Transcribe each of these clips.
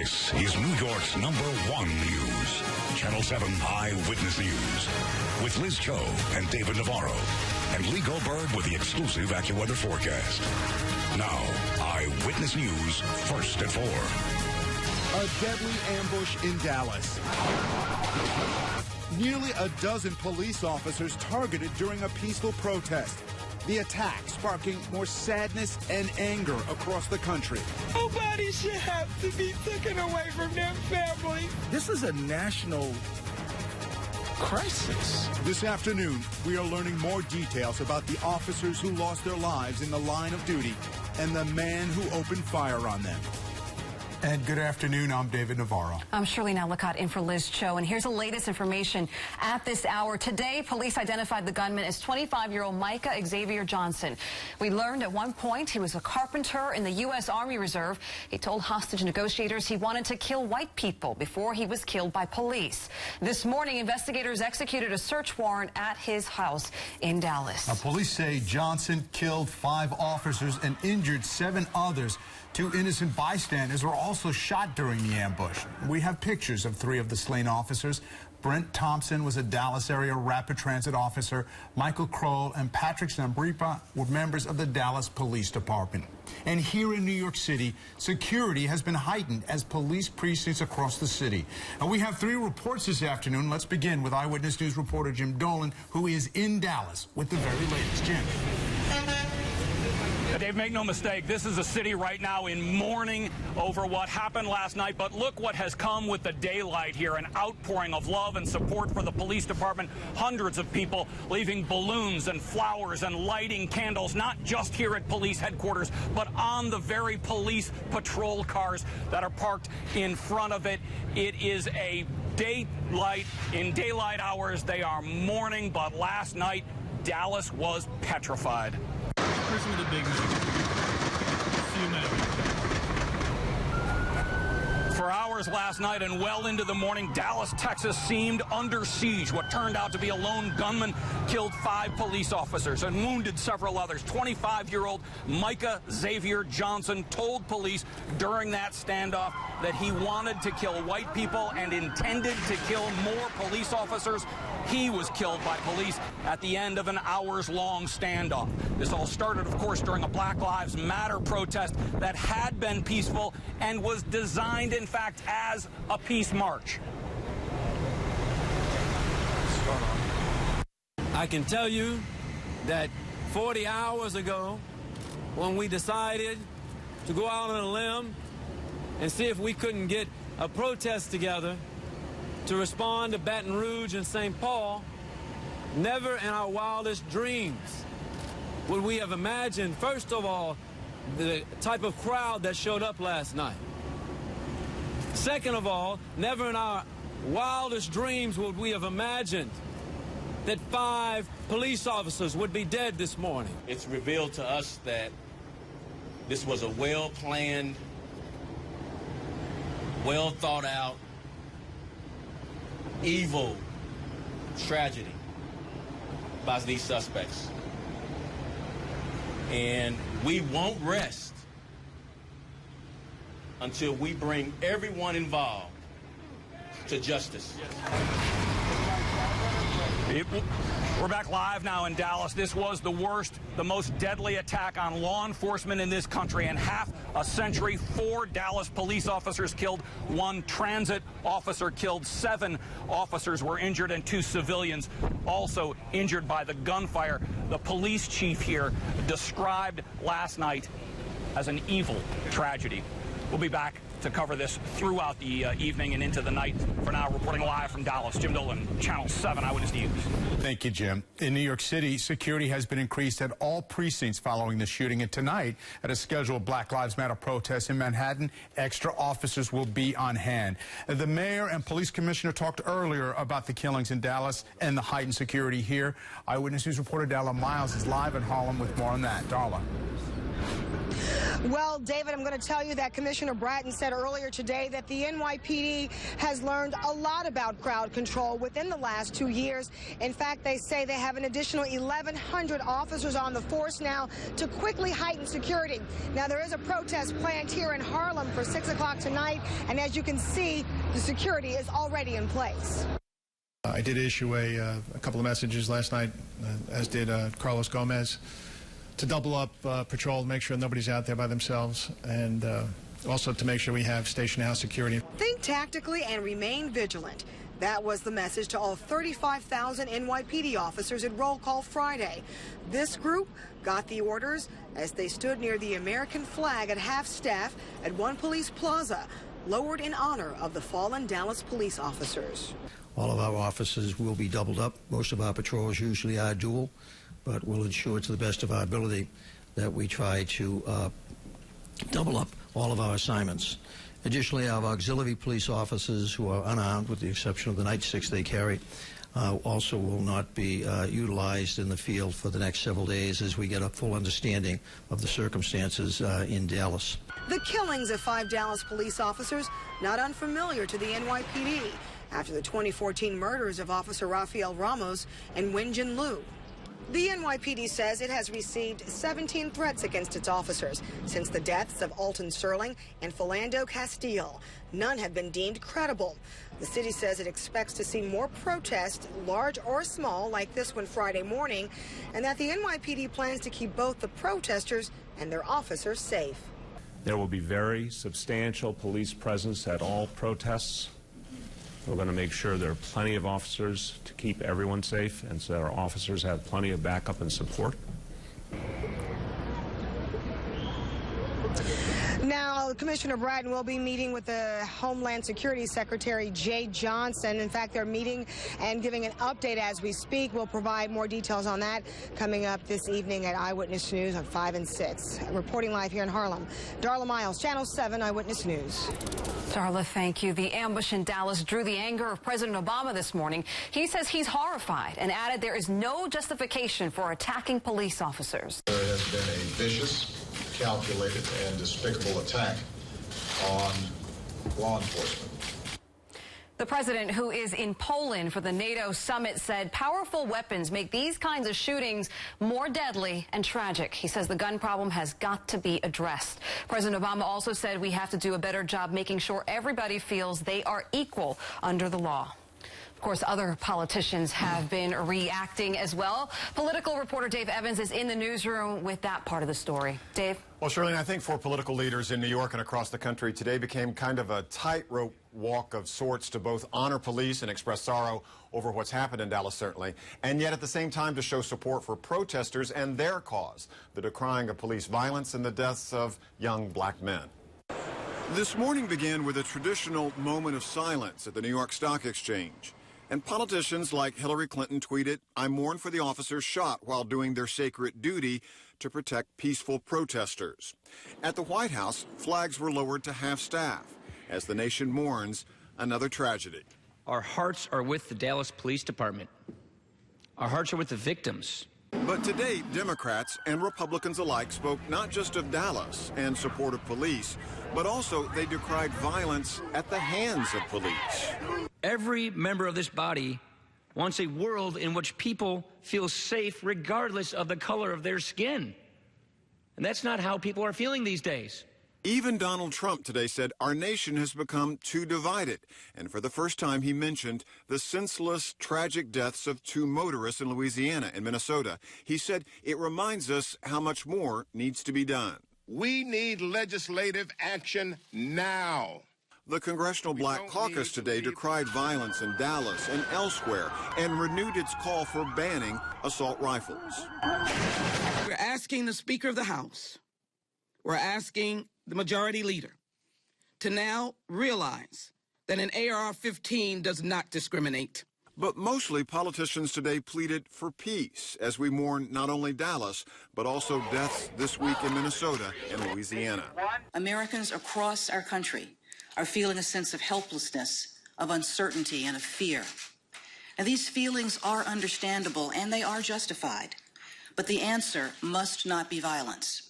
This is New York's #1 news. Channel 7 Eyewitness News. With Liz Cho and David Navarro. And Lee Goldberg with the exclusive AccuWeather forecast. Now, Eyewitness News, first at 4. A deadly ambush in Dallas. Nearly a dozen police officers targeted during a peaceful protest. The attack sparking more sadness and anger across the country. Nobody should have to be taken away from their family. This is a national crisis. This afternoon, we are learning more details about the officers who lost their lives in the line of duty and the man who opened fire on them. And good afternoon, I'm David Navarro. I'm Shirley Nallicott in for Liz Cho, and here's the latest information at this hour. Today, police identified the gunman as 25-year-old Micah Xavier Johnson. We learned at one point he was a carpenter in the U.S. Army Reserve. He told hostage negotiators he wanted to kill white people before he was killed by police. This morning, investigators executed a search warrant at his house in Dallas. Now, police say Johnson killed 5 officers and injured 7 others. 2 innocent bystanders were also shot during the ambush. We have pictures of 3 of the slain officers. Brent Thompson was a Dallas area rapid transit officer. Michael Kroll and Patrick Zambripa were members of the Dallas Police Department. And here in New York City, security has been heightened as police precincts across the city. And we have 3 reports this afternoon. Let's begin with Eyewitness News reporter Jim Dolan, who is in Dallas with the very latest. Jim. Dave, make no mistake, this is a city right now in mourning over what happened last night, but look what has come with the daylight here, an outpouring of love and support for the police department. Hundreds of people leaving balloons and flowers and lighting candles, not just here at police headquarters, but on the very police patrol cars that are parked in front of it. It is a daylight. In daylight hours, they are mourning, but last night, Dallas was petrified. Person with a big For hours last night and well into the morning, Dallas, Texas seemed under siege. What turned out to be a lone gunman killed 5 police officers and wounded several others. 25-year-old Micah Xavier Johnson told police during that standoff that he wanted to kill white people and intended to kill more police officers. He was killed by police at the end of an hours-long standoff. This all started, of course, during a Black Lives Matter protest that had been peaceful and was designed, in fact, as a peace march. I can tell you that 40 hours ago, when we decided to go out on a limb and see if we couldn't get a protest together to respond to Baton Rouge and St. Paul, never in our wildest dreams would we have imagined, first of all, the type of crowd that showed up last night. Second of all, never in our wildest dreams would we have imagined that 5 police officers would be dead this morning. It's revealed to us that this was a well-planned, well-thought-out, evil tragedy by these suspects. And we won't rest until we bring everyone involved to justice. We're back live now in Dallas. This was the worst, the most deadly attack on law enforcement in this country in half a century. 4 Dallas police officers killed, 1 transit officer killed, 7 officers were injured, and 2 civilians also injured by the gunfire. The police chief here described last night as an evil tragedy. We'll be back to cover this throughout the evening and into the night. For now, reporting live from Dallas, Jim Dolan, Channel 7 Eyewitness News. Thank you, Jim. In New York City, security has been increased at all precincts following the shooting. And tonight, at a scheduled Black Lives Matter protest in Manhattan, extra officers will be on hand. The mayor and police commissioner talked earlier about the killings in Dallas and the heightened security here. Eyewitness News reporter Darla Miles is live in Harlem with more on that. Darla. Well, David, I'm going to tell you that Commissioner Bratton said earlier today that the NYPD has learned a lot about crowd control within the last 2 years. In fact, they say they have an additional 1,100 officers on the force now to quickly heighten security. Now, there is a protest planned here in Harlem for 6 o'clock tonight, and as you can see, the security is already in place. I did issue a couple of messages last night, as did Carlos Gomez, to double up patrol, make sure nobody's out there by themselves, and also to make sure we have station house security. Think tactically and remain vigilant. That was the message to all 35,000 NYPD officers at Roll Call Friday. This group got the orders as they stood near the American flag at half-staff at One Police Plaza, lowered in honor of the fallen Dallas police officers. All of our officers will be doubled up. Most of our patrols usually are dual, but we'll ensure to the best of our ability that we try to double up all of our assignments. Additionally, our auxiliary police officers who are unarmed, with the exception of the nightsticks they carry, also will not be utilized in the field for the next several days as we get a full understanding of the circumstances in Dallas. The killings of 5 Dallas police officers not unfamiliar to the NYPD after the 2014 murders of Officer Rafael Ramos and Wenjin Liu. The NYPD says it has received 17 threats against its officers since the deaths of Alton Sterling and Philando Castile. None have been deemed credible. The city says it expects to see more protests, large or small, like this one Friday morning, and that the NYPD plans to keep both the protesters and their officers safe. There will be very substantial police presence at all protests. We're going to make sure there are plenty of officers to keep everyone safe, and so our officers have plenty of backup and support. Now, Commissioner Bratton will be meeting with the Homeland Security Secretary Jay Johnson. In fact, they're meeting and giving an update as we speak. We'll provide more details on that coming up this evening at Eyewitness News on 5 and 6. Reporting live here in Harlem, Darla Miles, Channel 7 Eyewitness News. Darla, thank you. The ambush in Dallas drew the anger of President Obama this morning. He says he's horrified and added there is no justification for attacking police officers. There has been a vicious, calculated, and despicable attack on law enforcement. The president, who is in Poland for the NATO summit, said powerful weapons make these kinds of shootings more deadly and tragic. He says the gun problem has got to be addressed. President Obama also said we have to do a better job making sure everybody feels they are equal under the law. Of course, other politicians have been reacting as well. Political reporter Dave Evans is in the newsroom with that part of the story. Dave? Well, Shirley, I think for political leaders in New York and across the country, today became kind of a tightrope walk of sorts to both honor police and express sorrow over what's happened in Dallas, certainly, and yet at the same time to show support for protesters and their cause, the decrying of police violence and the deaths of young black men. This morning began with a traditional moment of silence at the New York Stock Exchange. And politicians like Hillary Clinton tweeted, "I mourn for the officers shot while doing their sacred duty to protect peaceful protesters." At the White House, flags were lowered to half-staff as the nation mourns another tragedy. Our hearts are with the Dallas Police Department. Our hearts are with the victims. But today, Democrats and Republicans alike spoke not just of Dallas and support of police, but also they decried violence at the hands of police. Every member of this body wants a world in which people feel safe regardless of the color of their skin. And that's not how people are feeling these days. Even Donald Trump today said our nation has become too divided. And for the first time, he mentioned the senseless, tragic deaths of 2 motorists in Louisiana and Minnesota. He said it reminds us how much more needs to be done. We need legislative action now. The Congressional Black Caucus today decried violence in Dallas and elsewhere and renewed its call for banning assault rifles. We're asking the Speaker of the House, we're asking the Majority Leader to now realize that an AR-15 does not discriminate. But mostly politicians today pleaded for peace as we mourn not only Dallas, but also deaths this week in Minnesota and Louisiana. Americans across our country are feeling a sense of helplessness, of uncertainty, and of fear. And these feelings are understandable and they are justified. But the answer must not be violence.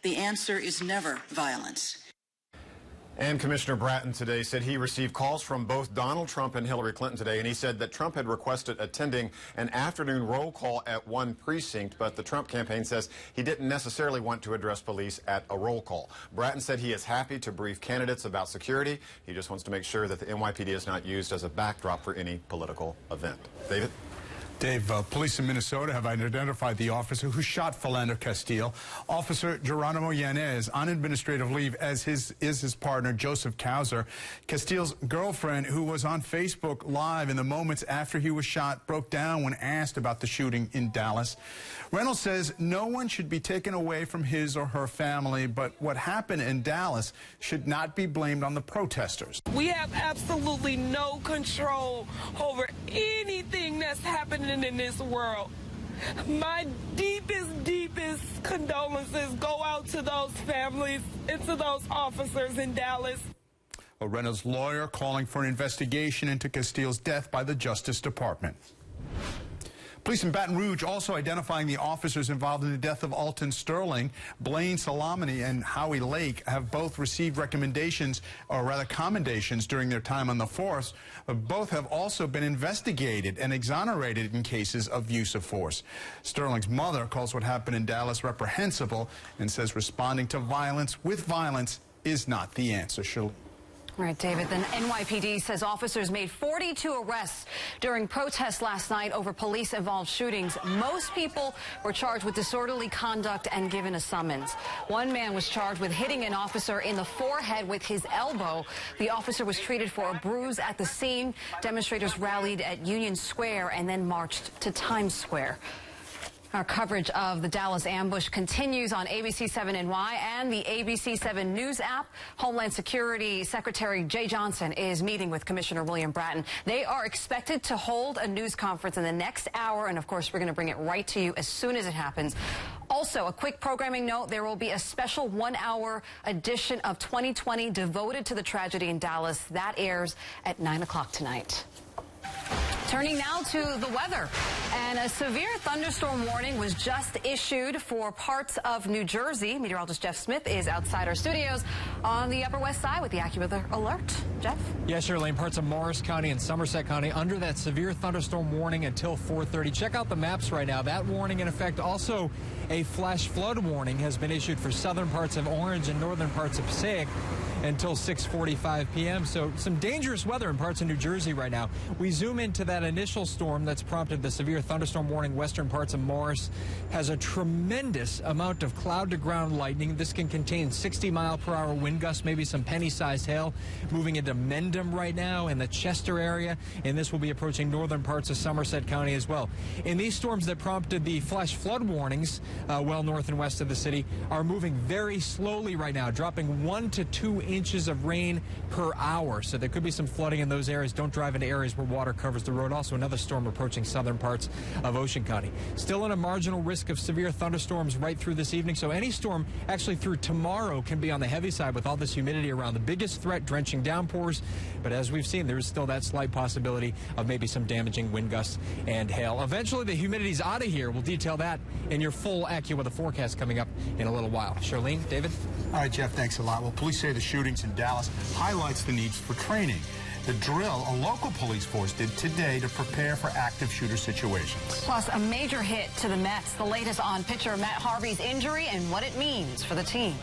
the answer is never violence. And Commissioner Bratton today said he received calls from both Donald Trump and Hillary Clinton today, and he said that Trump had requested attending an afternoon roll call at one precinct, but the Trump campaign says he didn't necessarily want to address police at a roll call. Bratton said he is happy to brief candidates about security. He just wants to make sure that the NYPD is not used as a backdrop for any political event. David? Dave, police in Minnesota have identified the officer who shot Philando Castile. Officer Geronimo Yanez, on administrative leave, as is his partner, Joseph Kauser. Castile's girlfriend, who was on Facebook Live in the moments after he was shot, broke down when asked about the shooting in Dallas. Reynolds says no one should be taken away from his or her family, but what happened in Dallas should not be blamed on the protesters. We have absolutely no control over anything that's happening in this world. My deepest condolences go out to those families and to those officers in Dallas. A Reynolds lawyer calling for an investigation into Castile's death by the Justice Department. Police in Baton Rouge also identifying the officers involved in the death of Alton Sterling. Blaine Salamini and Howie Lake have both received recommendations, or rather commendations, during their time on the force. Both have also been investigated and exonerated in cases of use of force. Sterling's mother calls what happened in Dallas reprehensible and says responding to violence with violence is not the answer. Shirley. All right, David, then NYPD says officers made 42 arrests during protests last night over police-involved shootings. Most people were charged with disorderly conduct and given a summons. One man was charged with hitting an officer in the forehead with his elbow. The officer was treated for a bruise at the scene. Demonstrators rallied at Union Square and then marched to Times Square. Our coverage of the Dallas ambush continues on ABC 7NY and the ABC 7 News app. Homeland Security Secretary Jay Johnson is meeting with Commissioner William Bratton. They are expected to hold a news conference in the next hour, and of course, we're going to bring it right to you as soon as it happens. Also, a quick programming note, there will be a special 1-hour edition of 2020 devoted to the tragedy in Dallas. That airs at 9 o'clock tonight. Turning now to the weather, and a severe thunderstorm warning was just issued for parts of New Jersey. Meteorologist Jeff Smith is outside our studios on the Upper West Side with the AccuWeather alert. Jeff? Yes, Shirley, parts of Morris County and Somerset County under that severe thunderstorm warning until 4:30. Check out the maps right now. That warning in effect. Also, a flash flood warning has been issued for southern parts of Orange and northern parts of Passaic until 6:45 p.m. So some dangerous weather in parts of New Jersey right now. We zoom into that initial storm that's prompted the severe thunderstorm warning. Western parts of Morris has a tremendous amount of cloud to ground lightning. This can contain 60-mile-per-hour wind gusts, maybe some penny-sized hail. Moving into Mendham right now in the Chester area, and this will be approaching northern parts of Somerset County as well. And these storms that prompted the flash flood warnings well north and west of the city are moving very slowly right now, dropping 1 to 2 inches of rain per hour. So there could be some flooding in those areas. Don't drive into areas where water covers the road. Also, another storm approaching southern parts of Ocean County. Still in a marginal risk of severe thunderstorms right through this evening. So any storm actually through tomorrow can be on the heavy side with all this humidity around. The biggest threat, drenching downpours. But as we've seen, there is still that slight possibility of maybe some damaging wind gusts and hail. Eventually, the humidity's out of here. We'll detail that in your full AccuWeather forecast coming up in a little while. Charlene, David? All right, Jeff, thanks a lot. Well, police say the shootings in Dallas highlights the needs for training. The drill a local police force did today to prepare for active shooter situations. Plus, a major hit to the Mets. The latest on pitcher Matt Harvey's injury and what it means for the team.